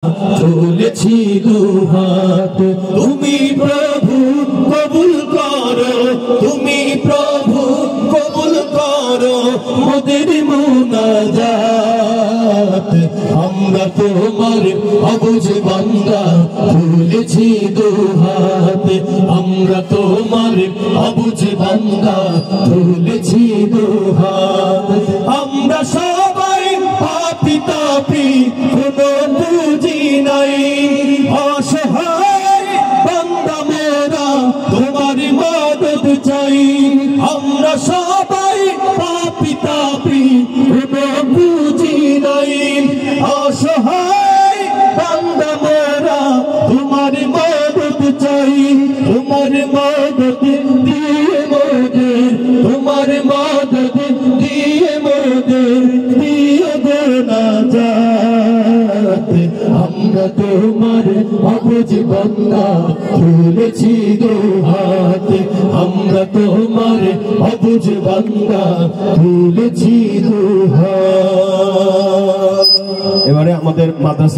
তুলেছি দুহাত তুমি প্রভু কবুল করো, তুমি প্রভু কবুল করো মোদের মুনাজাত। আমরা তোমার অবুঝ বান্দা তুলেছি দুহাত, আমরা তোমার অবুঝ বান্দা তুলেছি দুহাত। আমরা সবাই পাপী তাপী কোনো পুঁজি নাই, অসহায় বান্দা মোরা তোমার মদদ চাই। আমরা সবাই পাপী তাপী কোনো পুঁজি নাই, অসহায় বান্দা মোরা তোমার মদদ চাই। তোমার মদদ দিয়ে মোদের, তোমার মদদ দিয়ে মোদের দিয়ে গো নাজাত। আমরা তোমার অবুঝ বান্দা তুলেছি দুহাত, আমরা তোমার অবুঝ বান্দা তুলেছি দুহাত। এবারে আমাদের মাদ্রাসা